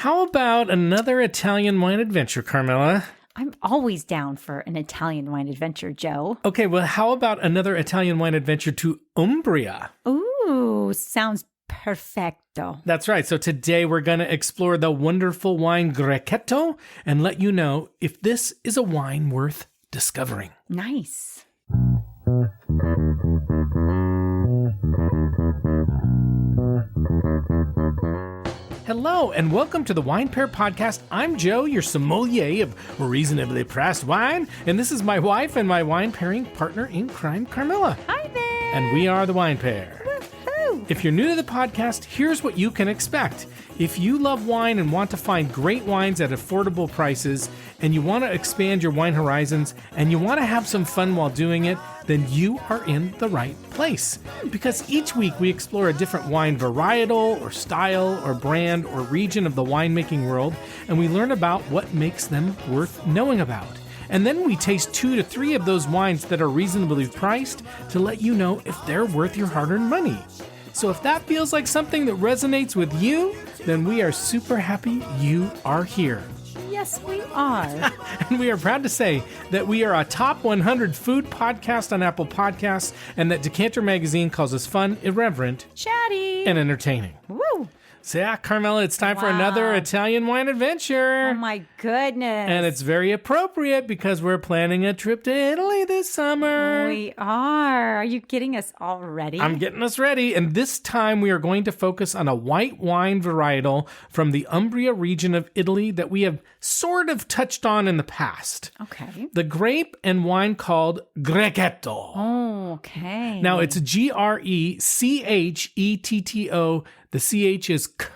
How about another Italian wine adventure, Carmela? I'm always down for an Italian wine adventure, Joe. Okay, well, how about another Italian wine adventure to Umbria? Ooh, sounds perfecto. That's right. So today we're going to explore the wonderful wine Grechetto and let you know if this is a wine worth discovering. Nice. Hello, and welcome to the Wine Pair Podcast. I'm Joe, your sommelier of reasonably priced wine, and this is my wife and my wine pairing partner in crime, Carmela. Hi there. And we are the Wine Pair. Woo-hoo. If you're new to the podcast, here's what you can expect. If you love wine and want to find great wines at affordable prices, and you want to expand your wine horizons, and you want to have some fun while doing it, then you are in the right place. Because each week we explore a different wine varietal, or style, or brand, or region of the winemaking world, and we learn about what makes them worth knowing about. And then we taste 2 to 3 of those wines that are reasonably priced to let you know if they're worth your hard-earned money. So if that feels like something that resonates with you, then we are super happy you are here. Yes, we are. And we are proud to say that we are a top 100 food podcast on Apple Podcasts, and that Decanter Magazine calls us fun, irreverent, Chatty. and entertaining. Woo. So yeah, Carmela, it's time for Wow. another Italian wine adventure. Oh my goodness. And it's very appropriate because we're planning a trip to Italy this summer. We are. Are you getting us all ready? I'm getting us ready, and this time we are going to focus on a white wine varietal from the Umbria region of Italy that we have sort of touched on in the past. Okay. The grape and wine called Grechetto. Oh, okay. Now, it's Grechetto. The CH is K,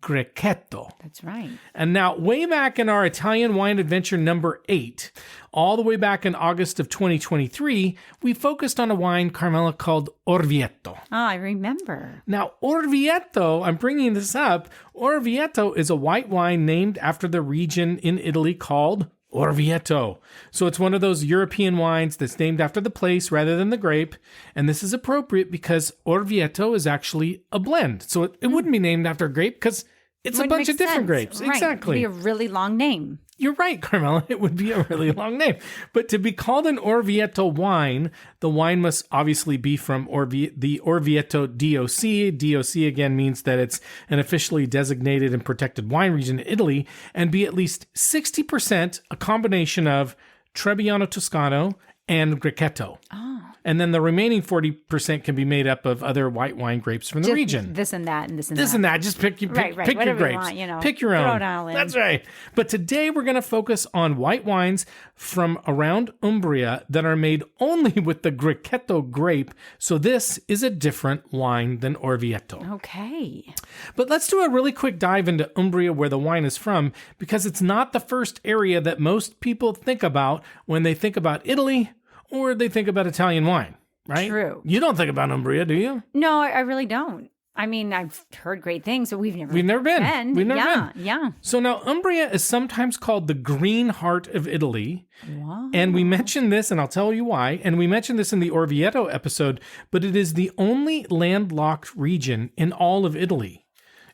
Grechetto. That's right. And now, way back in our Italian wine adventure number 8, all the way back in August of 2023, we focused on a wine, Carmela, called Orvieto. I remember. Now, Orvieto, I'm bringing this up, Orvieto is a white wine named after the region in Italy called Orvieto. So it's one of those European wines that's named after the place rather than the grape. And this is appropriate because Orvieto is actually a blend. So it wouldn't be named after a grape because it's a bunch of different grapes. Right. Exactly. It'd be a really long name. You're right, Carmela. It would be a really long name. But to be called an Orvieto wine, the wine must obviously be from the Orvieto DOC. DOC again means that it's an officially designated and protected wine region in Italy, and be at least 60% a combination of Trebbiano Toscano and Grechetto. Oh. And then the remaining 40% can be made up of other white wine grapes from the Just region. This and that and this and This that. and that. Just pick your Whatever you grapes. want, you know. Pick your Throw own. it all in. That's right. But today we're going to focus on white wines from around Umbria that are made only with the Grechetto grape. So this is a different wine than Orvieto. Okay. But let's do a really quick dive into Umbria, where the wine is from, because it's not the first area that most people think about when they think about Italy or they think about Italian wine. Right? True. You don't think about Umbria, do you? No, I really don't. I mean, I've heard great things, but we've never been. We've never been. Yeah. So now Umbria is sometimes called the green heart of Italy. Wow. And we mentioned this, and I'll tell you why. And we mentioned this in the Orvieto episode, but it is the only landlocked region in all of Italy.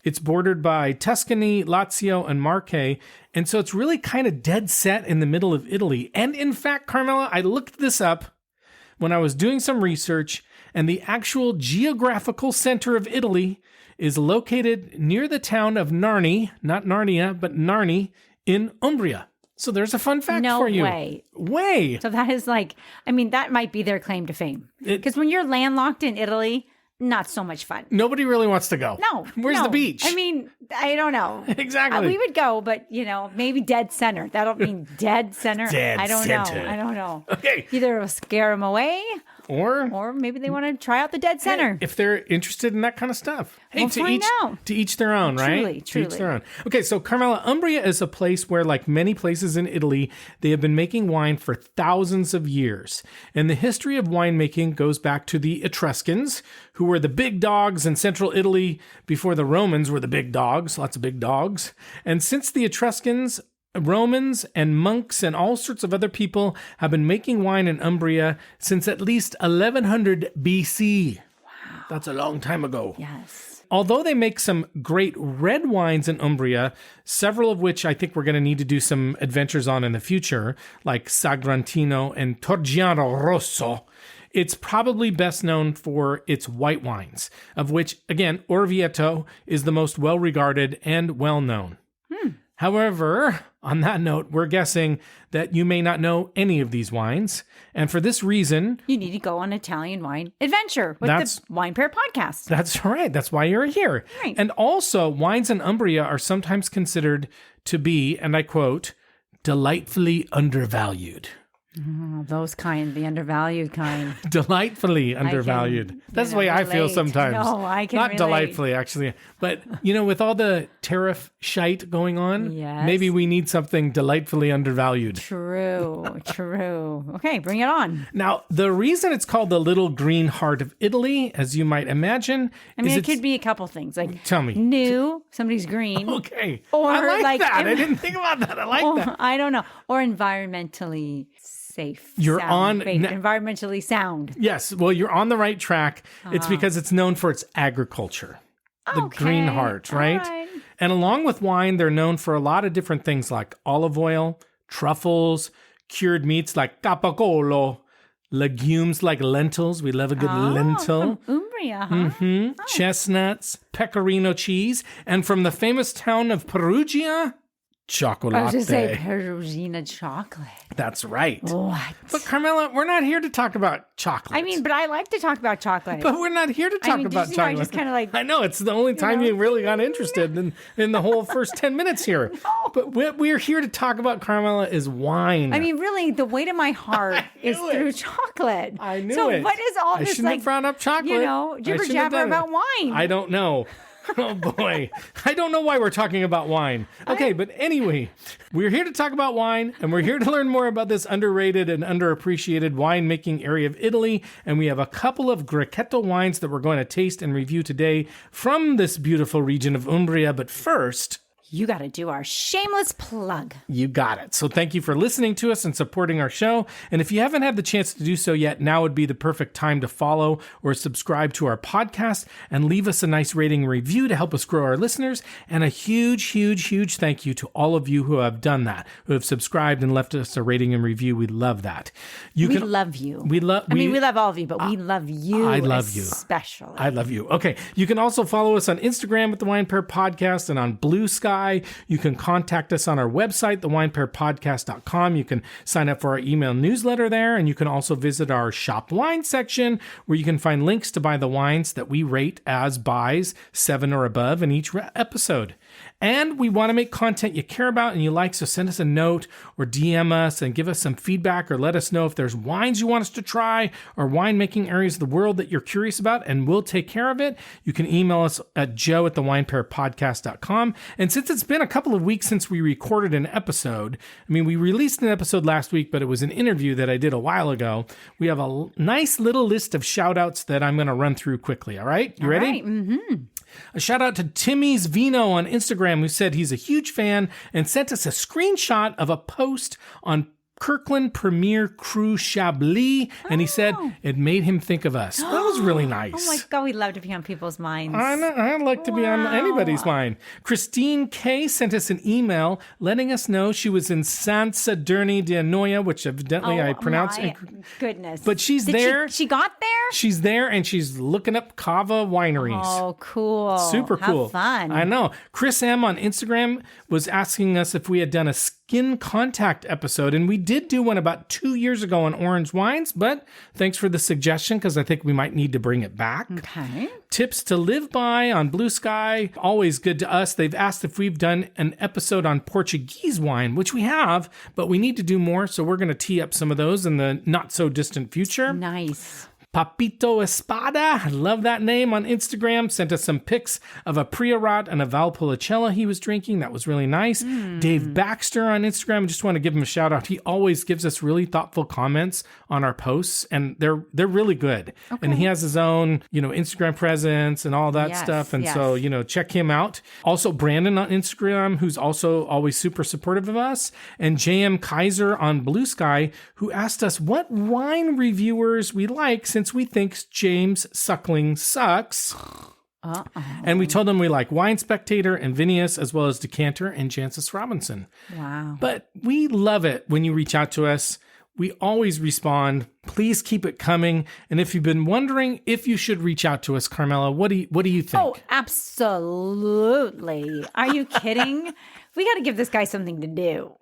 It's bordered by Tuscany, Lazio, and Marche. And so it's really kind of dead set in the middle of Italy. And in fact, Carmela, I looked this up when I was doing some research, and the actual geographical center of Italy is located near the town of Narni, not Narnia, but Narni in Umbria. So there's a fun fact for you. No way. So that is like, I mean, that might be their claim to fame. Because when you're landlocked in Italy, not so much fun. Nobody really wants to go. No. Where's the beach? I mean, I don't know. Exactly. We would go, but, maybe dead center. That'll mean dead center. I don't know. Okay. Either it'll scare them away, or maybe they want to try out the dead center. If they're interested in that kind of stuff. Hey, we'll find out. To each their own, right? Truly. To each their own. Okay, so Carmela, Umbria is a place where, like many places in Italy, they have been making wine for thousands of years. And the history of winemaking goes back to the Etruscans, who were the big dogs in central Italy before the Romans were the big dogs, lots of big dogs. And since the Etruscans, Romans and monks and all sorts of other people have been making wine in Umbria since at least 1100 BC. Wow. That's a long time ago. Yes. Although they make some great red wines in Umbria, several of which I think we're going to need to do some adventures on in the future, like Sagrantino and Torgiano Rosso, it's probably best known for its white wines, of which, again, Orvieto is the most well-regarded and well-known. However, on that note, we're guessing that you may not know any of these wines. And for this reason, you need to go on Italian wine adventure with the Wine Pair podcast. That's right. That's why you're here. Right. And also, wines in Umbria are sometimes considered to be, and I quote, delightfully undervalued. Oh, those kind, the undervalued kind. Delightfully undervalued. That's the way I feel sometimes. No, I can Not relate. delightfully, actually. But, with all the tariff shite going on, Yes. maybe we need something delightfully undervalued. True. Okay, bring it on. Now, the reason it's called the Little Green Heart of Italy, as you might imagine, I mean, it could be a couple things. Like, tell me. New, somebody's green. Okay. Or I like that. I I didn't think about that. I like that. I don't know. Or environmentally safe. You're environmentally sound. Yes. Well, you're on the right track. It's because it's known for its agriculture. The Green Heart, right? And along with wine, they're known for a lot of different things like olive oil, truffles, cured meats like capocolo, legumes like lentils. We love a good lentil. From Umbria, huh? Chestnuts, pecorino cheese, and from the famous town of Perugia, chocolate. I was going to say Perugina chocolate. That's right. What? But Carmela, we're not here to talk about chocolate. I mean, but I like to talk about chocolate. But we're not here to talk about chocolate. I just kind of like... I know, it's the only time you really got interested in the whole first 10 minutes here. No. But what we're here to talk about, Carmela, is wine. I mean, really, the weight of my heart is through chocolate. I knew so it. What is all this, I shouldn't have brought up chocolate. Jibber jabber about wine. I don't know. Oh boy. I don't know why we're talking about wine. Okay, but anyway, we're here to talk about wine, and we're here to learn more about this underrated and underappreciated winemaking area of Italy. And we have a couple of Grechetto wines that we're going to taste and review today from this beautiful region of Umbria. But first, you got to do our shameless plug. You got it. So thank you for listening to us and supporting our show. And if you haven't had the chance to do so yet, now would be the perfect time to follow or subscribe to our podcast and leave us a nice rating and review to help us grow our listeners. And a huge, huge, huge thank you to all of you who have done that, who have subscribed and left us a rating and review. We love that. We love you. We love all of you, but we love you. I love you. Especially. I love you. Okay. You can also follow us on Instagram at the Wine Pair Podcast and on Blue Sky. You can contact us on our website, thewinepairpodcast.com. You can sign up for our email newsletter there, and you can also visit our shop wine section where you can find links to buy the wines that we rate as buys 7 or above in each episode. And we want to make content you care about and you like, so send us a note or DM us and give us some feedback or let us know if there's wines you want us to try or winemaking areas of the world that you're curious about, and we'll take care of it. You can email us at joe@thewinepairpodcast.com. And since it's been a couple of weeks since we recorded an episode, I mean, we released an episode last week, but it was an interview that I did a while ago. We have a nice little list of shout outs that I'm going to run through quickly. All right? You ready? All right. Mm-hmm. A shout out to Timmy's Vino on Instagram, who said he's a huge fan and sent us a screenshot of a post on Kirkland Premier Cru Chablis, and he said it made him think of us. That was really nice. Oh my God, we love to be on people's minds. I'd like to be on anybody's mind. Christine K sent us an email letting us know she was in Sant Sadurni di Anoia, which evidently I pronounced. My goodness. But she's there. She got there? She's there, and she's looking up cava wineries. Oh, cool. Super cool. Have fun. I know. Chris M on Instagram was asking us if we had done a skin contact episode, and we did do one about 2 years ago on orange wines, but thanks for the suggestion because I think we might need to bring it back. Okay. Tips to live by on Blue Sky, always good to us. They've asked if we've done an episode on Portuguese wine, which we have, but we need to do more, so we're going to tee up some of those in the not so distant future. Nice. Papito Espada, I love that name, on Instagram, sent us some pics of a Priorat and a Valpolicella he was drinking. That was really nice. Dave Baxter on Instagram, I just want to give him a shout out. He always gives us really thoughtful comments on our posts, and they're really good. Okay. And he has his own, Instagram presence and all that stuff. And so, check him out. Also, Brandon on Instagram, who's also always super supportive of us, and JM Kaiser on Blue Sky, who asked us what wine reviewers we like since we think James Suckling sucks. And we told them we like Wine Spectator and Vinnius, as well as Decanter and Jancis Robinson. Wow. But we love it when you reach out to us. We always respond. Please keep it coming. And if you've been wondering if you should reach out to us, Carmela, what do you think? Oh, absolutely. Are you kidding? We got to give this guy something to do.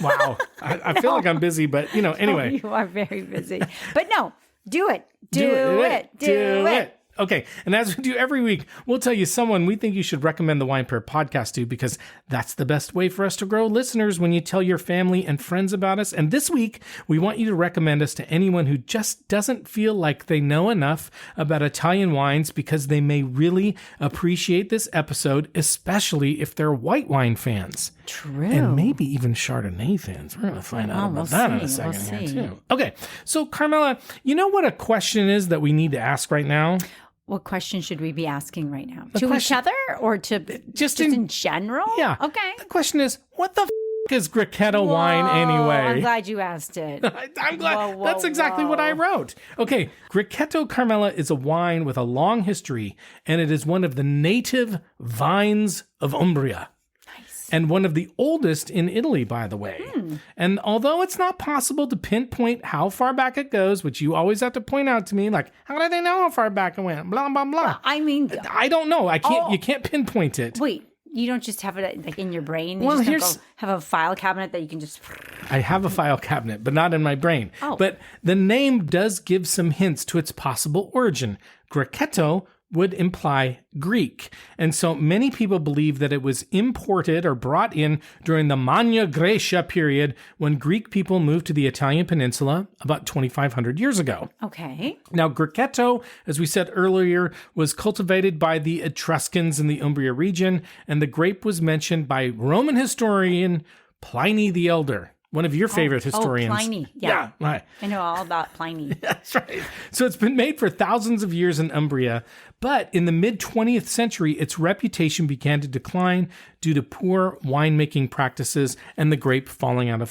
Wow. I feel like I'm busy, but anyway. Oh, you are very busy. But no, do it. Do it. Okay, and as we do every week, we'll tell you someone we think you should recommend the Wine Pair podcast to, because that's the best way for us to grow listeners when you tell your family and friends about us. And this week, we want you to recommend us to anyone who just doesn't feel like they know enough about Italian wines, because they may really appreciate this episode, especially if they're white wine fans. True. And maybe even Chardonnay fans. We're going to find out about that in a second here, too. Okay, so Carmela, you know what a question is that we need to ask right now? What question should we be asking right now? Each other or to just in general? Yeah. Okay. The question is, what the is Grechetto wine anyway? I'm glad you asked it. I'm glad. That's exactly what I wrote. Okay. Grechetto, Carmela, is a wine with a long history, and it is one of the native vines of Umbria. And one of the oldest in Italy, by the way. And although it's not possible to pinpoint how far back it goes, which you always have to point out to me, like, how do they know how far back it went? Blah, blah, blah. Well, I mean, I don't know. You can't pinpoint it. Wait, you don't just have it like in your brain? You Well, just have a file cabinet that you can just... I have a file cabinet, but not in my brain. Oh. But the name does give some hints to its possible origin. Grechetto would imply Greek. And so many people believe that it was imported or brought in during the Magna Graecia period, when Greek people moved to the Italian peninsula about 2,500 years ago. Okay. Now, Grechetto, as we said earlier, was cultivated by the Etruscans in the Umbria region, and the grape was mentioned by Roman historian Pliny the Elder. One of your favorite historians. Oh, Pliny. Yeah. Right. I know all about Pliny. That's right. So it's been made for thousands of years in Umbria, but in the mid-20th century, its reputation began to decline due to poor winemaking practices and the grape falling out of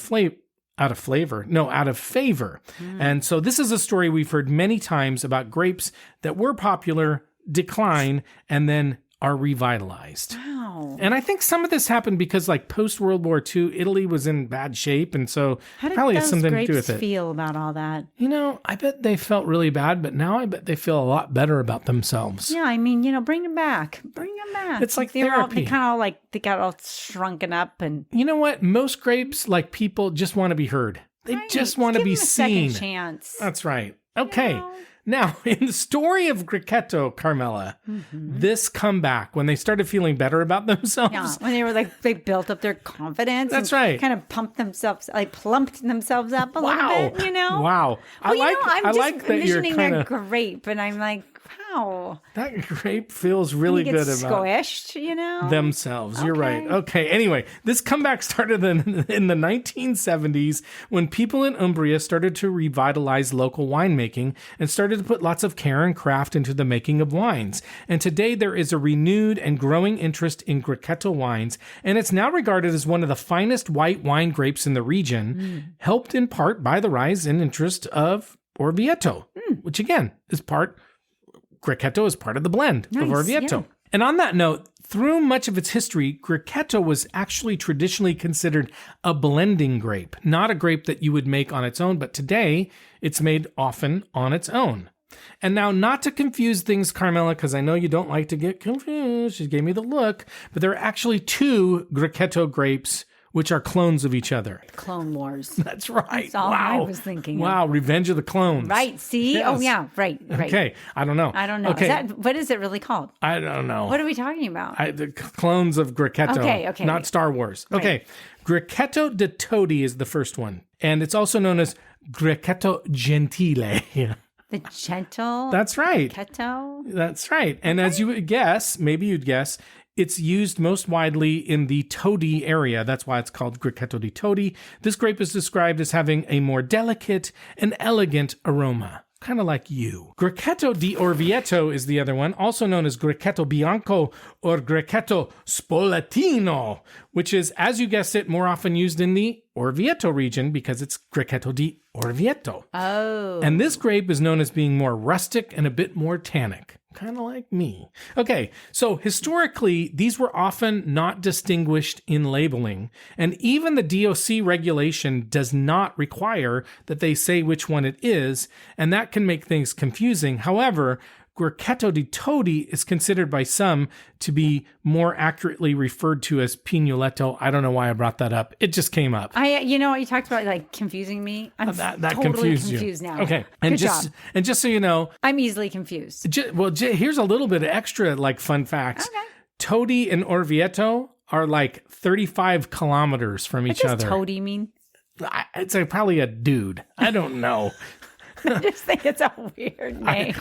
favor. And so this is a story we've heard many times about grapes that were popular, decline, and then are revitalized. Wow. And I think some of this happened because, like, post-World War II, Italy was in bad shape, and so probably has something to do with it. How did those grapes feel about all that? I bet they felt really bad, but now I bet they feel a lot better about themselves. Yeah, I mean, bring them back. Bring them back. It's like they therapy. They got all shrunken up. And you know what? Most grapes, like people, just want to be heard. They just want to be seen. Second chance. That's right. Okay. Now, in the story of Grechetto, Carmela, this comeback, when they started feeling better about themselves. Yeah, when they were they built up their confidence. That's right. Kind of plumped themselves up a little bit, Wow. Well, I'm like that you're envisioning kind a of grape, and I'm like, wow. That grape feels really good about squished, themselves. You're right. Okay. Anyway, this comeback started in the 1970s when people in Umbria started to revitalize local winemaking and started to put lots of care and craft into the making of wines. And today there is a renewed and growing interest in Grechetto wines, and it's now regarded as one of the finest white wine grapes in the region, helped in part by the rise in interest of Orvieto, which again is Grechetto is part of the blend of Orvieto. Yeah. And on that note, through much of its history, Grechetto was actually traditionally considered a blending grape, not a grape that you would make on its own, but today it's made often on its own. And now, not to confuse things, Carmela, because I know you don't like to get confused. She gave me the look, but there are actually two Grechetto grapes which are clones of each other. Clone Wars. That's right. That's all I was thinking. Wow, Revenge of the Clones. Right, see? Yes. Oh, yeah, right. Okay, I don't know. Okay. What is it really called? I don't know. What are we talking about? The clones of Grechetto. Okay. Not Star Wars. Right. Okay, Grechetto de Todi is the first one, and it's also known as Grechetto Gentile. The gentle? That's right. Grechetto? That's right. And as you would guess, maybe you'd guess, it's used most widely in the Todi area. That's why it's called Grechetto di Todi. This grape is described as having a more delicate and elegant aroma, kind of like you. Grechetto di Orvieto is the other one, also known as Grechetto Bianco or Grechetto Spoletino, which is, as you guessed it, more often used in the Orvieto region because it's Grechetto di Orvieto. Oh. And this grape is known as being more rustic and a bit more tannic. Kind of like me. Okay, so historically, these were often not distinguished in labeling, and even the DOC regulation does not require that they say which one it is, and that can make things confusing. However, Grechetto di Todi is considered by some to be more accurately referred to as Pignoletto. I don't know why I brought that up. It just came up. You know, you talked about like confusing me. I'm that totally confused now. Okay, Good job. And just so you know, I'm easily confused. Here's a little bit of extra like fun facts. Okay. Todi and Orvieto are like 35 kilometers from each other. What does Todi mean? It's probably a dude. I don't know. I just think it's a weird name.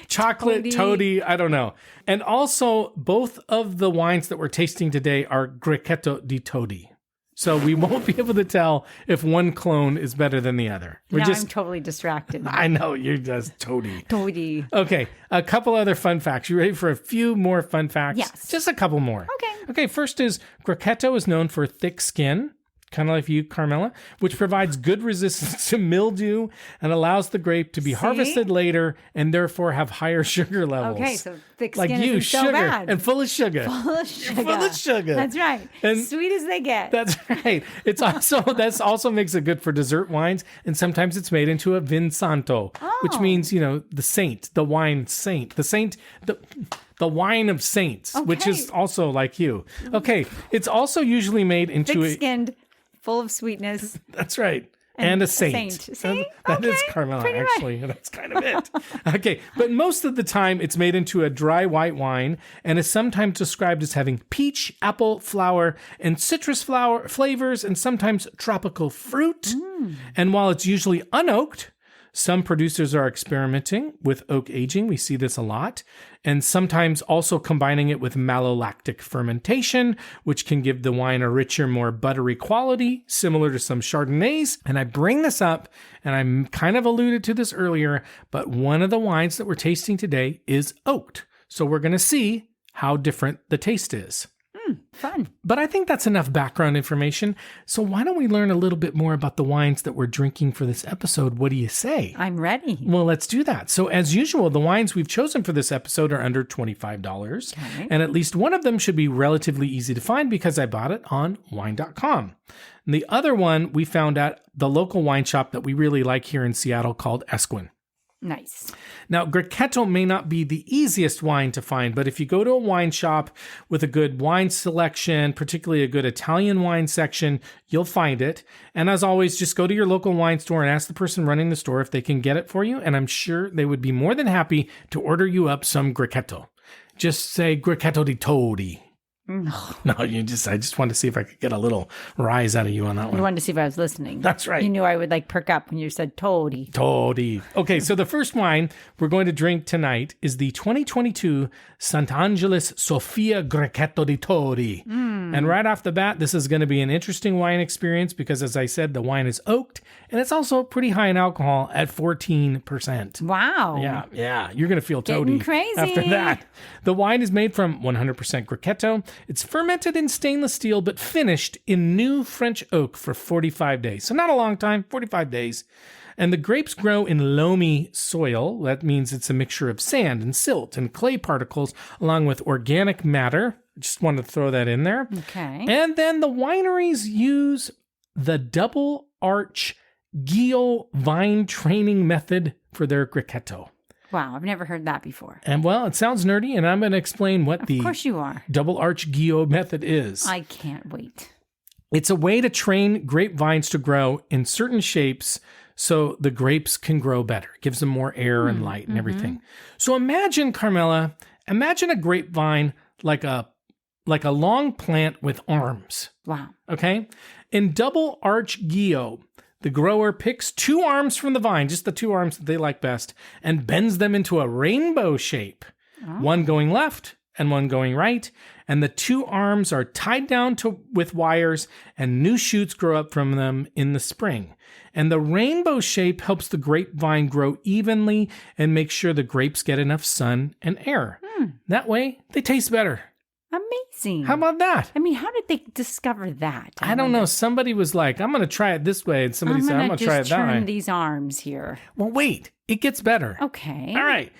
Chocolate, Todi, I don't know. And also, both of the wines that we're tasting today are Grechetto di Todi. So we won't be able to tell if one clone is better than the other. I'm totally distracted. I know, you're just Todi. Todi. Okay, a couple other fun facts. You ready for a few more fun facts? Yes. Just a couple more. Okay, first is Grechetto is known for thick skin, kind of like you, Carmela, which provides good resistance to mildew and allows the grape to be harvested later and therefore have higher sugar levels. Okay, so thick like skin you, isn't sugar so bad. and full of sugar. Full of sugar. Full of sugar. That's right. And sweet as they get. That's right. That's also makes it good for dessert wines, and sometimes it's made into a vin santo, which means the saint, the wine saint, the wine of saints, which is also like you. Okay, it's also usually made into thick-skinned, full of sweetness. That's right. And a saint. See? That is Carmela, actually. Right. That's kind of it. Okay. But most of the time, it's made into a dry white wine and is sometimes described as having peach, apple, flower, and citrus flower flavors, and sometimes tropical fruit. And while it's usually unoaked, some producers are experimenting with oak aging. We see this a lot. And sometimes also combining it with malolactic fermentation, which can give the wine a richer, more buttery quality, similar to some Chardonnays. And I bring this up, and I kind of alluded to this earlier, but one of the wines that we're tasting today is oaked. So we're going to see how different the taste is. Fun. But I think that's enough background information. So why don't we learn a little bit more about the wines that we're drinking for this episode? What do you say? I'm ready. Well, let's do that. So as usual, the wines we've chosen for this episode are under $25. Okay. And at least one of them should be relatively easy to find because I bought it on wine.com. And the other one we found at the local wine shop that we really like here in Seattle called Esquin. Nice. Now, Grechetto may not be the easiest wine to find, but if you go to a wine shop with a good wine selection, particularly a good Italian wine section, you'll find it. And as always, just go to your local wine store and ask the person running the store if they can get it for you. And I'm sure they would be more than happy to order you up some Grechetto. Just say Grechetto di Todi. No, I just wanted to see if I could get a little rise out of you on that one. You wanted to see if I was listening. That's right. You knew I would perk up when you said Todi. Todi. Okay, so the first wine we're going to drink tonight is the 2022 Sant Angelus Sophia Grechetto di Todi. And right off the bat, this is going to be an interesting wine experience because, as I said, the wine is oaked and it's also pretty high in alcohol at 14%. Wow. Yeah. You're going to feel Todi crazy after that. The wine is made from 100% Grechetto. It's fermented in stainless steel, but finished in new French oak for 45 days. So not a long time, 45 days. And the grapes grow in loamy soil. That means it's a mixture of sand and silt and clay particles, along with organic matter. Just wanted to throw that in there. Okay. And then the wineries use the double arch Guyot vine training method for their Grechetto. Wow, I've never heard that before. And well, it sounds nerdy, and I'm going to explain what the of course you are. Double arch Guyot method is. I can't wait. It's a way to train grapevines to grow in certain shapes so the grapes can grow better. It gives them more air and light and everything. So imagine, Carmela, a grapevine like a long plant with arms. Wow. Okay? In double arch Guyot, the grower picks two arms from the vine, just the two arms that they like best, and bends them into a rainbow shape, one going left and one going right. And the two arms are tied down with wires, and new shoots grow up from them in the spring. And the rainbow shape helps the grapevine grow evenly and make sure the grapes get enough sun and air. That way, they taste better. Amazing. How about that? I mean, how did they discover that? I don't know. Somebody was like, I'm going to try it this way. And somebody said, I'm going to try it that way. turn these arms here. Well, wait. It gets better. Okay. All right.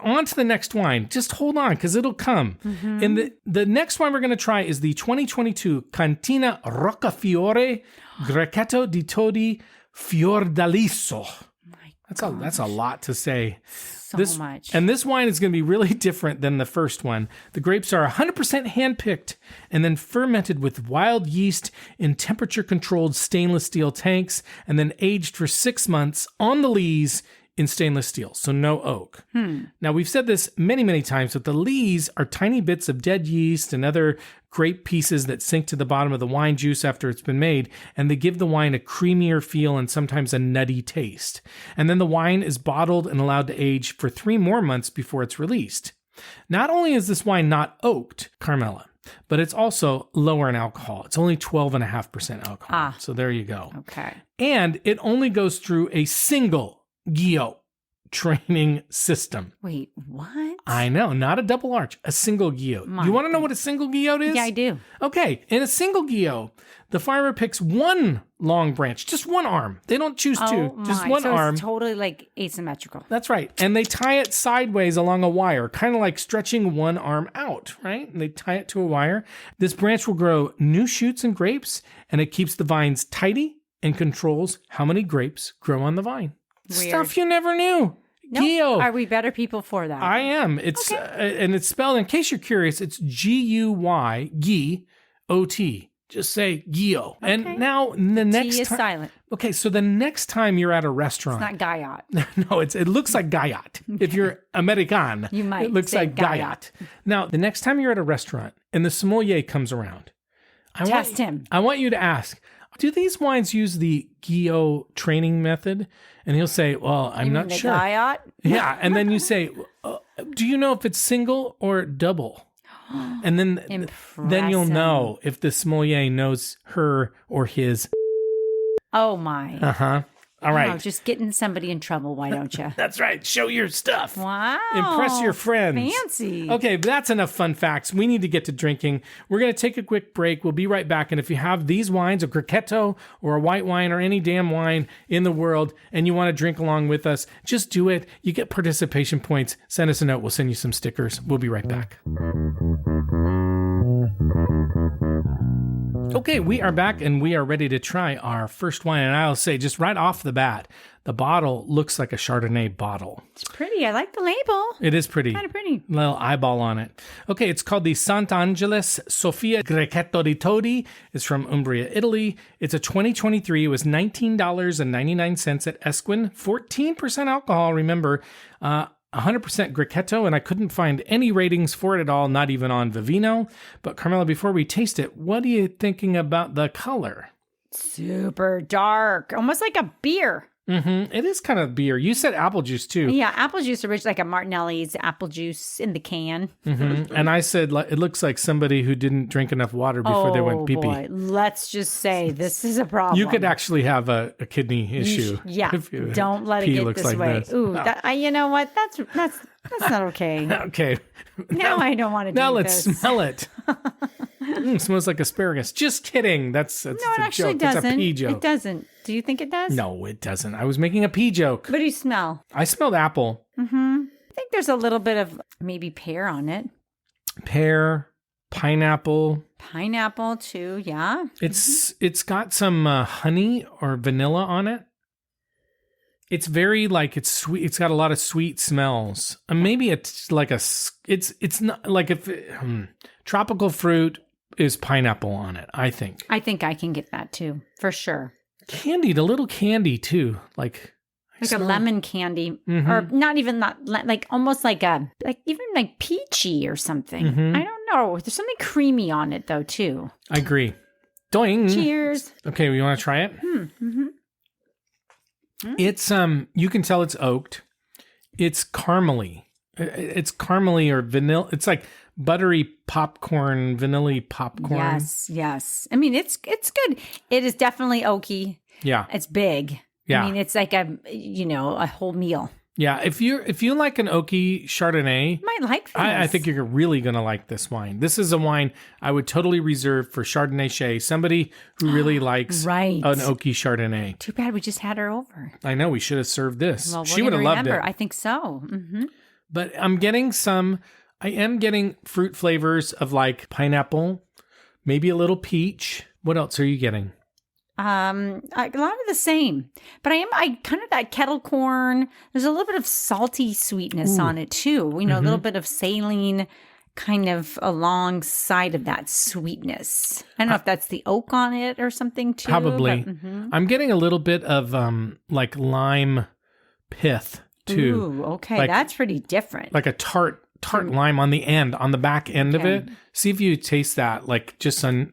On to the next wine. Just hold on because it'll come. And the next wine we're going to try is the 2022 Cantina Roccafiore Grechetto di Todi Fiordaliso. That's a lot to say. So much. And this wine is going to be really different than the first one. The grapes are 100% hand-picked and then fermented with wild yeast in temperature-controlled stainless steel tanks and then aged for 6 months on the lees in stainless steel, so no oak. Now, we've said this many, many times, but the lees are tiny bits of dead yeast and other grape pieces that sink to the bottom of the wine juice after it's been made, and they give the wine a creamier feel and sometimes a nutty taste. And then the wine is bottled and allowed to age for 3 more months before it's released. Not only is this wine not oaked, Carmela, but it's also lower in alcohol. It's only 12.5% alcohol. So there you go. Okay. And it only goes through a single Guyot training system. Wait, what? I know, not a double arch, a single Guyot. You want to know what a single Guyot is? Yeah, I do. Okay, in a single Guyot, the farmer picks one long branch, just one arm. They don't choose two, just one arm. It's totally like asymmetrical. That's right. And they tie it sideways along a wire, kind of like stretching one arm out, right? And they tie it to a wire. This branch will grow new shoots and grapes, and it keeps the vines tidy and controls how many grapes grow on the vine. Weird. Stuff you never knew. Nope. Guyot. Are we better people for that? I am. It's and it's spelled, in case you're curious, it's Guy, G-O-T. Just say Guyot. Okay. And now the next T is silent. Okay, so the next time you're at a restaurant. It's not Guyot. No, it looks like Guyot. If you're American, You might it looks say like Guyot. Now, the next time you're at a restaurant and the sommelier comes around, I want you to ask, do these wines use the Guyot training method? And he'll say, well, I'm not sure. Guyot? Yeah. And then you say, do you know if it's single or double? And then you'll know if the sommelier knows her or his. Oh, my. Uh-huh. All right. Wow, just getting somebody in trouble, why don't you? That's right. Show your stuff. Wow. Impress your friends. Fancy. Okay, that's enough fun facts. We need to get to drinking. We're going to take a quick break. We'll be right back. And if you have these wines, a Grechetto or a white wine or any damn wine in the world, and you want to drink along with us, just do it. You get participation points. Send us a note. We'll send you some stickers. We'll be right back. Okay, we are back and we are ready to try our first wine. And I'll say, just right off the bat, the bottle looks like a Chardonnay bottle. It's pretty. I like the label. It is pretty. Kind of pretty. Little eyeball on it. Okay, it's called the Sant Angelus Sophia Grechetto di Todi. It's from Umbria, Italy. It's a 2023. It was $19.99 at Esquin. 14% alcohol, remember. 100% Grechetto, and I couldn't find any ratings for it at all, not even on Vivino. But Carmela, before we taste it, what are you thinking about the color? Super dark, almost like a beer. Mm-hmm. It is kind of beer. You said apple juice too. Yeah, apple juice, originally like a Martinelli's apple juice in the can. Mm-hmm. And I said it looks like somebody who didn't drink enough water before they went pee-pee. Boy. Let's just say this is a problem. You could actually have a kidney issue. Don't let it get this way. This. Ooh, you know what? That's not okay. Okay. Now I don't want to do this. Now let's smell it. Smells like asparagus. Just kidding. That's no, it a actually joke. doesn't. It's a pee joke. It doesn't. Do you think it does? No, it doesn't. I was making a pee joke. What do you smell? I smelled apple. Mm-hmm. I think there's a little bit of maybe pear on it. Pear, pineapple. Pineapple too, yeah. It's got some honey or vanilla on it. It's very it's sweet. It's got a lot of sweet smells. Maybe it's like it's not like if tropical fruit is pineapple on it, I think. I think I can get that too, for sure. Candied, a little candy too, like a lemon candy, or not even that, like almost like even like peachy or something. Mm-hmm. I don't know. There's something creamy on it though too. I agree. Doing. Cheers. Okay, you want to try it? Mm-hmm. It's you can tell it's oaked. It's caramely. It's caramely or vanilla. It's like buttery popcorn, vanilla popcorn. Yes. I mean, it's good. It is definitely oaky. Yeah. It's big. Yeah. I mean, it's like a whole meal. Yeah, if you like an oaky Chardonnay, Might like this. I think you're really going to like this wine. This is a wine I would totally reserve for Chardonnay, somebody who really likes Right. an oaky Chardonnay. Too bad we just had her over. I know, we should have served this. Well, She would have loved it. I think so. Mm-hmm. But I am getting fruit flavors of like pineapple, maybe a little peach. What else are you getting? A lot of the same, but I kind of that kettle corn. There's a little bit of salty sweetness on it too. You know, a little bit of saline kind of alongside of that sweetness. I don't know if that's the oak on it or something too. Probably. But, I'm getting a little bit of like lime pith too. Ooh, okay, Like- that's pretty different. Like a tart lime on the back end of it. See if you taste that, like just kind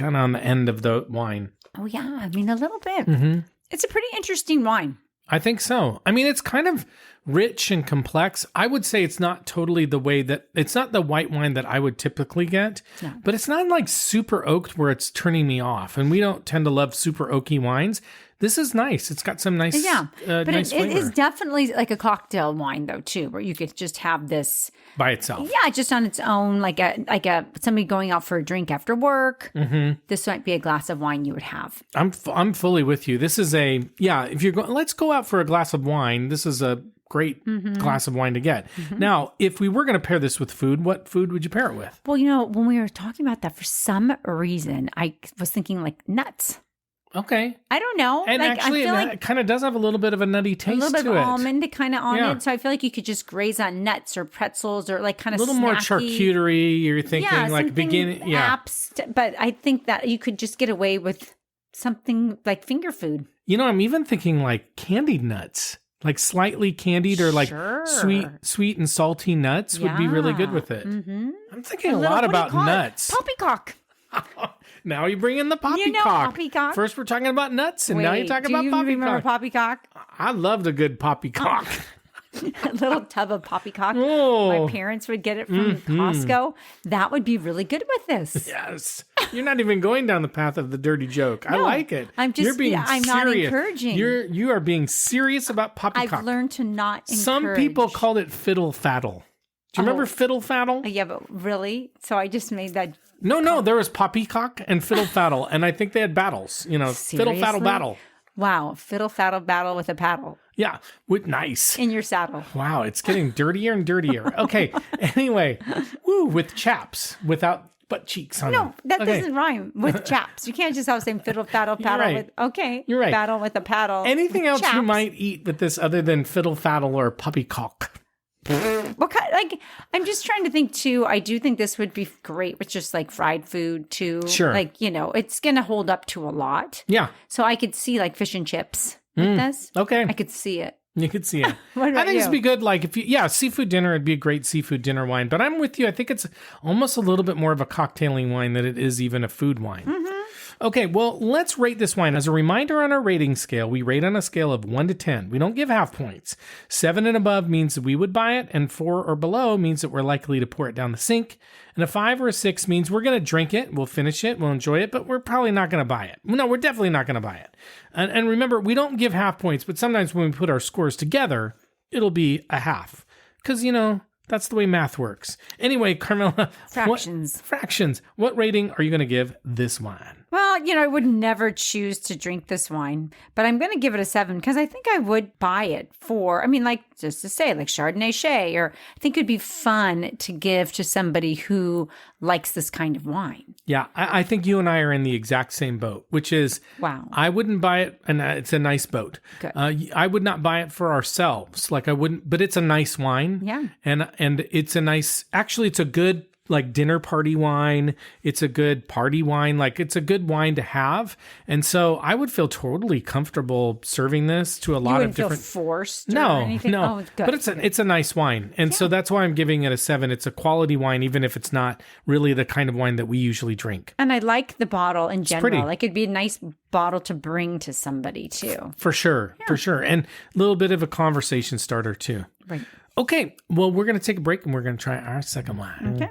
of on the end of the wine. Oh yeah, I mean a little bit. Mm-hmm. It's a pretty interesting wine. I think so. I mean, it's kind of rich and complex. I would say it's not totally the way that it's not the white wine that I would typically get, but it's not like super oaked where it's turning me off. And we don't tend to love super oaky wines. This is nice. It's got some nice, But nice it flavor is definitely like a cocktail wine though too, where you could just have this by itself. Yeah, just on its own, like a somebody going out for a drink after work. Mm-hmm. This might be a glass of wine you would have. I'm fully with you. This is if you're going, let's go out for a glass of wine. This is a great glass of wine to get. Now, if we were going to pair this with food, what food would you pair it with? Well, you know, when we were talking about that, for some reason, I was thinking like nuts. Okay. I don't know. And like, actually, I feel it kind of does have a little bit of a nutty taste to it. a little bit of almond kind of on Yeah. it. So I feel like you could just graze on nuts or pretzels or like kind A of little more snacky. charcuterie. You're thinking like something beginning. Yeah. apps, but I think that you could just get away with something like finger food. You know, I'm even thinking like candied nuts. Like slightly candied or like Sure. sweet and salty nuts would be really good with it. Mm-hmm. I'm thinking a lot about nuts. Poppycock. Now you bring in the poppycock. You know poppycock? First we're talking about nuts, and now you're talking about do you poppycock. remember poppycock? I loved a good poppycock. A little tub of poppycock. Oh. My parents would get it from Costco. That would be really good with this. Yes. You're not even going down the path of the dirty joke. I No, like it. I'm just- You're being I'm serious. not encouraging. You are being serious about poppycock. I've learned to not encourage. Some people called it fiddle faddle. Do you remember fiddle faddle? Yeah, but really? So I just made that. No, there was poppycock and fiddle faddle, and I think they had battles. You know, fiddle faddle Seriously? battle. Wow, fiddle faddle battle with a paddle Yeah, nice. in your saddle. Wow, it's getting dirtier and dirtier. Okay, anyway, with chaps without butt cheeks on them. No, that Okay. doesn't rhyme with chaps. You can't just have the same fiddle faddle paddle right. with. Okay, You're right. Battle with a paddle. Anything else you Chaps. might eat with this other than fiddle faddle or poppycock? What kind? Like, I'm just trying to think too. I do think this would be great with just like fried food too. Sure. Like, you know, it's gonna hold up to a lot. Yeah, So I could see like fish and chips with this. okay. I could see it. You could see it. What I about think this you? would be good. Like seafood dinner, it'd be a great seafood dinner wine. But I'm with you. I think it's almost a little bit more of a cocktailing wine than it is even a food wine. Mm-hmm. Okay, well, let's rate this wine. As a reminder on our rating scale, we rate on a scale of 1 to 10. We don't give half points. 7 and above means that we would buy it, and 4 or below means that we're likely to pour it down the sink. And a 5 or a 6 means we're going to drink it, we'll finish it, we'll enjoy it, but we're probably not going to buy it. No, we're definitely not going to buy it. And remember, we don't give half points, but sometimes when we put our scores together, it'll be a half. Because, that's the way math works. Anyway, Carmela. Fractions. What rating are you going to give this wine? Well, I would never choose to drink this wine, but I'm going to give it a 7 because I think I would buy it for, just to say, like Chardonnay, or I think it'd be fun to give to somebody who likes this kind of wine. Yeah, I think you and I are in the exact same boat, which is, Wow. I wouldn't buy it, and it's a nice boat. Good. I would not buy it for ourselves. Like I wouldn't, but it's a nice wine. Yeah. And it's a nice, actually it's a good like dinner party wine. It's a good party wine. Like it's a good wine to have. And so I would feel totally comfortable serving this to a lot of wouldn't feel different. forced or No, anything? no. Oh, it's good. But it's a nice wine. And so that's why I'm giving it a 7. It's a quality wine, even if it's not really the kind of wine that we usually drink. And I like the bottle in general. pretty. Like it'd be a nice bottle to bring to somebody too. For sure. And a little bit of a conversation starter too. Right. Okay, well, we're going to take a break and we're going to try our second wine. Okay.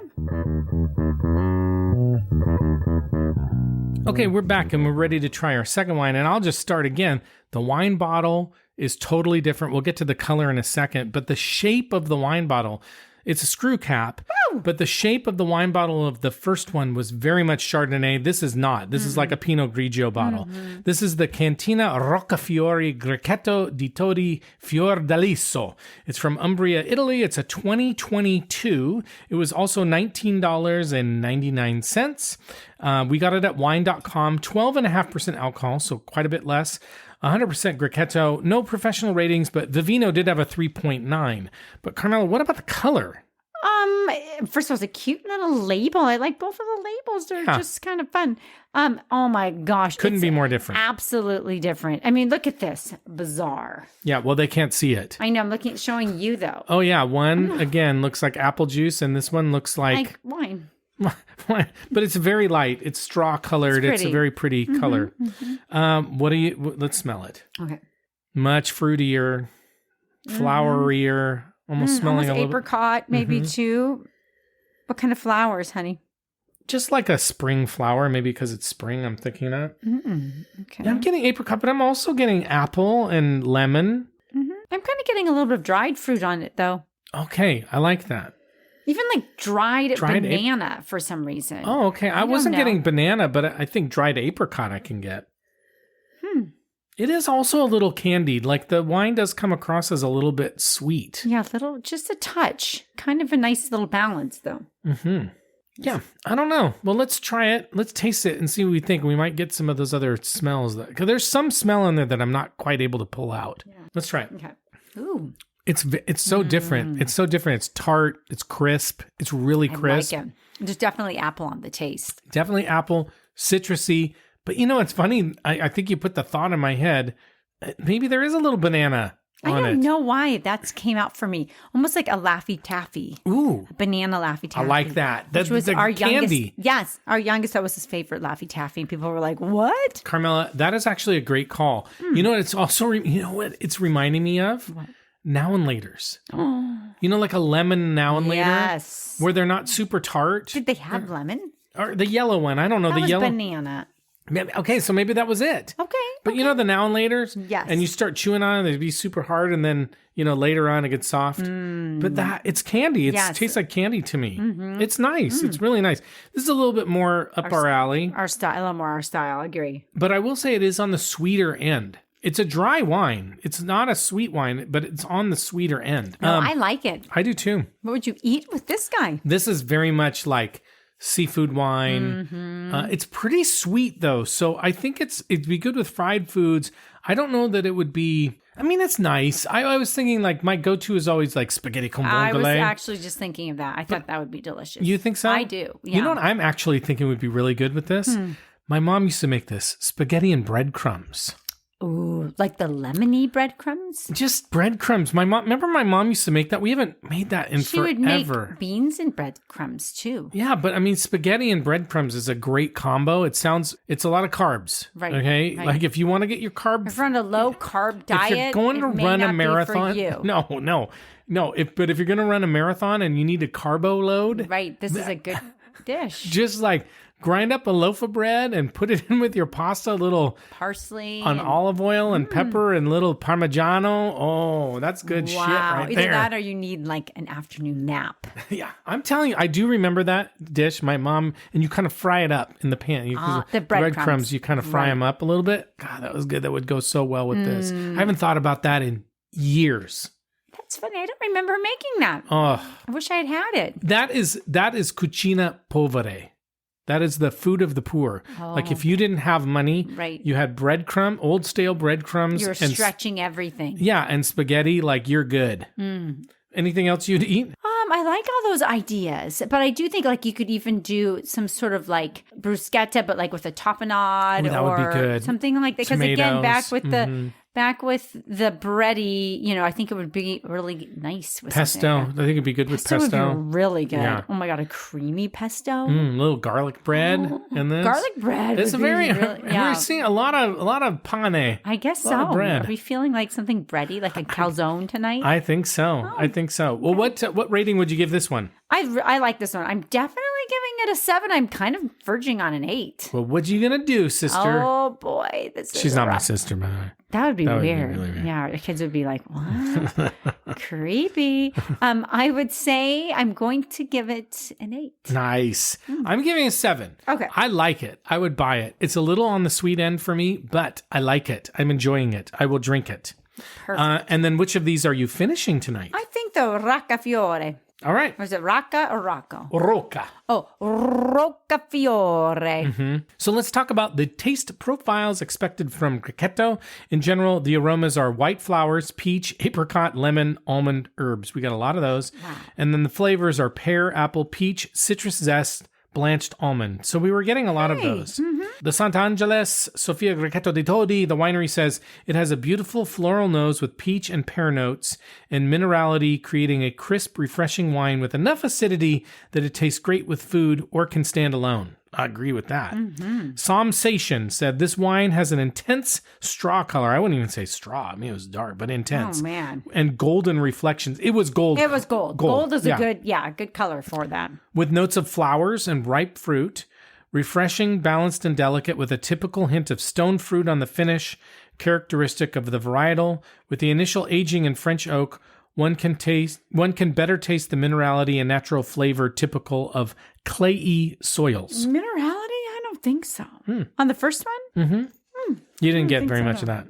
Okay, we're back and we're ready to try our second wine. And I'll just start again. The wine bottle is totally different. We'll get to the color in a second, but the shape of the wine bottle, it's a screw cap, but the shape of the wine bottle of the first one was very much Chardonnay. This is not. This is like a Pinot Grigio bottle. This is the Cantina Roccafiore Grechetto di Todi Fiordaliso. It's from Umbria, Italy. It's a 2022. It was also $19.99. We got it at wine.com, 12.5% alcohol, so quite a bit less. 100% Grechetto, no professional ratings, but Vivino did have a 3.9. But Carmela, what about the color? First of all, it's a cute little label. I like both of the labels. They're just kind of fun. Oh my gosh. Couldn't be more different. Absolutely different. I mean, look at this. Bizarre. Yeah, well, they can't see it. I know. I'm showing you though. Oh yeah, one, again, looks like apple juice, and this one looks like wine. But it's very light. It's straw colored. It's a very pretty color. Let's smell it. Okay. Much fruitier, flowerier, almost smelling a little apricot, maybe too. What kind of flowers, honey? Just like a spring flower, maybe because it's spring, I'm thinking that. Okay. Yeah, I'm getting apricot, but I'm also getting apple and lemon. I'm kind of getting a little bit of dried fruit on it, though. Okay, I like that. Even like dried banana for some reason. Oh, okay. I wasn't getting banana, but I think dried apricot I can get. It is also a little candied. Like the wine does come across as a little bit sweet. Yeah, just a touch. Kind of a nice little balance, though. Yeah, I don't know. Well, let's try it. Let's taste it and see what we think. We might get some of those other smells. Because there's some smell in there that I'm not quite able to pull out. Yeah. Let's try it. Okay. Ooh. It's so different. It's so different. It's tart. It's crisp. It's really crisp. I like it. There's definitely apple on the taste. Definitely apple, citrusy. But you know, it's funny. I think you put the thought in my head. Maybe there is a little banana on it. I don't know why that came out for me. Almost like a Laffy Taffy. Ooh. A banana Laffy Taffy. I like that. Which was our candy. Youngest. Yes. Our youngest, that was his favorite Laffy Taffy. And people were like, what? Carmela, that is actually a great call. You know what? It's also, you know what it's reminding me of? What? Now and laters. You know, like a lemon now and later? Yes. Where they're not super tart. Did they have lemon? Or the yellow one. I don't know. That was yellow banana. Okay, so maybe that was it. Okay. But you know the now and laters? Yes. And you start chewing on it, they'd be super hard, and then, you know, later on it gets soft. But it's candy. It tastes like candy to me. It's nice. It's really nice. This is a little bit more up our alley. Our style, a little more our style. I agree. But I will say it is on the sweeter end. It's a dry wine. It's not a sweet wine, but it's on the sweeter end. No, I like it. I do too. What would you eat with this guy? This is very much like seafood wine. It's pretty sweet though, so I think it'd be good with fried foods. I don't know that it would be. I mean, it's nice. I was thinking like my go-to is always like spaghetti con vongole. I was actually just thinking of that. I thought that would be delicious. You think so? I do. Yeah. You know what I'm actually thinking would be really good with this? My mom used to make this spaghetti and breadcrumbs. Ooh, like the lemony breadcrumbs? Just breadcrumbs. Remember my mom used to make that? We haven't made that in forever. She would make beans and breadcrumbs too. Yeah, but I mean, spaghetti and breadcrumbs is a great combo. It's a lot of carbs. Right. Okay. Right. Like if you want to get your carb. If you're on a low carb diet, if you're going to run a marathon. For you. No. But if you're going to run a marathon and you need a carbo load. Right. This is a good dish. Just like grind up a loaf of bread and put it in with your pasta, a little parsley on olive oil and pepper and little parmigiano. Oh, that's good shit right Either there. that or you need like an afternoon nap. Yeah, I'm telling you, I do remember that dish. My mom, and you kind of fry it up in the pan. The breadcrumbs. You kind of fry them up a little bit. God, that was good. That would go so well with this. I haven't thought about that in years. That's funny. I don't remember making that. Oh, I wish I had it. That is cucina povere. That is the food of the poor. Like if you didn't have money, you had old stale breadcrumbs. You're stretching everything. Yeah, and spaghetti, like you're good. Anything else you'd eat? I like all those ideas, but I do think like you could even do some sort of like bruschetta, but like with a tapenade that would be good. Something like that. Because again, back with the bready, I think it would be really nice with pesto. I think it'd be good with pesto. Would be really good. Yeah. Oh my god, a creamy pesto. Little garlic bread and this. Garlic bread. It's we're seeing a lot of pane. I guess so. Bread. Are we feeling like something bready, like a calzone tonight? I think so. Well, what rating would you give this one? I like this one. I'm definitely giving it a 7. I'm kind of verging on an 8. Well, what you gonna do, sister? Oh boy, She's not my sister, by the way. That would be weird. Really weird. Yeah, the kids would be like, "What? Creepy." I would say I'm going to give it an 8. Nice. I'm giving it a 7. Okay. I like it. I would buy it. It's a little on the sweet end for me, but I like it. I'm enjoying it. I will drink it. Perfect. And then which of these are you finishing tonight? I think the Roccafiore. All right. Was it Rocca or Rocco? Rocca. Oh, Roccafiore. So let's talk about the taste profiles expected from Grechetto. In general, the aromas are white flowers, peach, apricot, lemon, almond, herbs. We got a lot of those. Wow. And then the flavors are pear, apple, peach, citrus zest, blanched almond. So we were getting a lot of those. The Sant Angelus, Sophia Grechetto di Todi, the winery says it has a beautiful floral nose with peach and pear notes and minerality, creating a crisp, refreshing wine with enough acidity that it tastes great with food or can stand alone. I agree with that. Somsation said this wine has an intense straw color. I wouldn't even say straw. I mean, it was dark, but intense. Oh, man. And golden reflections. It was gold. It was gold. Gold is yeah. a good color for that. With notes of flowers and ripe fruit. Refreshing, balanced, and delicate with a typical hint of stone fruit on the finish, characteristic of the varietal. With the initial aging in French oak, one can better taste the minerality and natural flavor typical of clayey soils. Minerality? I don't think so. On the first one? You didn't get very much of that.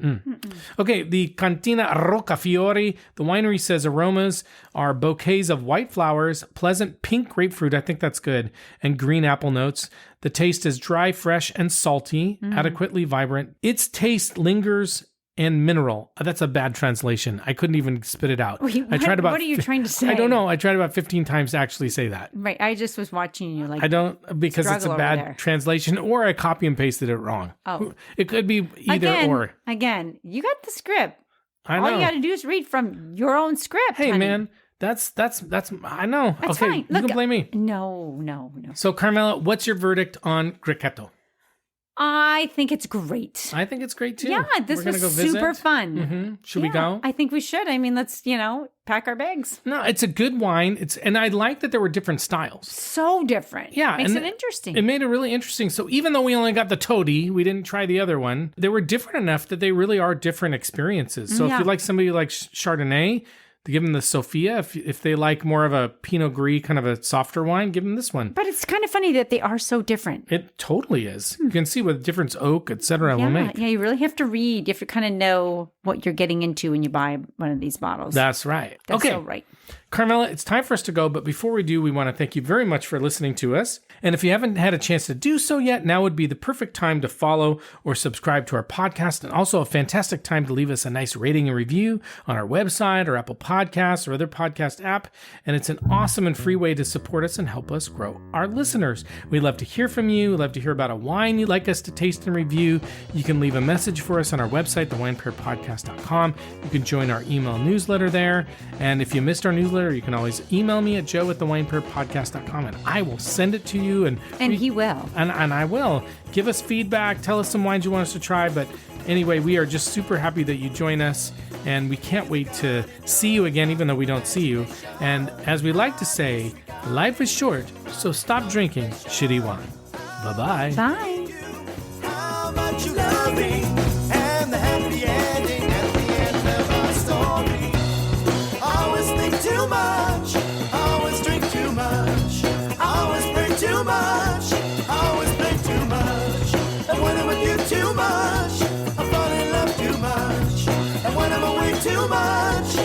Okay, the Cantina Roccafiore, the winery says aromas are bouquets of white flowers, pleasant pink grapefruit, I think that's good, and green apple notes. The taste is dry, fresh, and salty, adequately vibrant. Its taste lingers and mineral. That's a bad translation. I couldn't even spit it out. Wait, I tried about. what are you trying to say? I don't know. I tried about 15 times to actually say that. Right. I just was watching you like I don't because it's a struggle over bad there. translation, or I copy and pasted it wrong. Oh. It could be either or. Again, you got the script. I know. All you got to do is read from your own script. Hey, honey. man, that's. I know. That's okay, fine. you Look, can blame me. No. So, Carmela, what's your verdict on Grechetto? I think it's great. I think it's great too. Yeah, this We're gonna was go visit. super fun. Should we go? I think we should. I mean, let's, pack our bags. No, it's a good wine. And I like that there were different styles. So different. Yeah, Makes and it interesting. It made it really interesting. So even though we only got the Todi, we didn't try the other one. They were different enough that they really are different experiences. So if you like somebody like Chardonnay, to give them the Sophia. If they like more of a Pinot Gris, kind of a softer wine, give them this one. But it's kind of funny that they are so different. It totally is. You can see what difference oak, etc. will make. Yeah, you really have to read. You have to kind of know what you're getting into when you buy one of these bottles. That's right. That's okay. so right. Carmela, it's time for us to go, but before we do, we want to thank you very much for listening to us. And if you haven't had a chance to do so yet, now would be the perfect time to follow or subscribe to our podcast, and also a fantastic time to leave us a nice rating and review on our website or Apple Podcasts or other podcast app. And it's an awesome and free way to support us and help us grow our listeners. We'd love to hear from you. We'd love to hear about a wine you'd like us to taste and review. You can leave a message for us on our website, thewinepairpodcast.com. You can join our email newsletter there. And if you missed our newsletter, you can always email me at joe@thewinepairpodcast.com, and I will send it to you. And he will. And I will. Give us feedback. Tell us some wines you want us to try. But anyway, we are just super happy that you join us, and we can't wait to see you again, even though we don't see you. And as we like to say, life is short, so stop drinking shitty wine. Bye-bye. Bye. How much you love me, and the happy ending at the end of our story. Always think too much, always drink too much, always pray too much, always play too much. And when I'm with you too much, I fall in love too much. And when I'm away too much,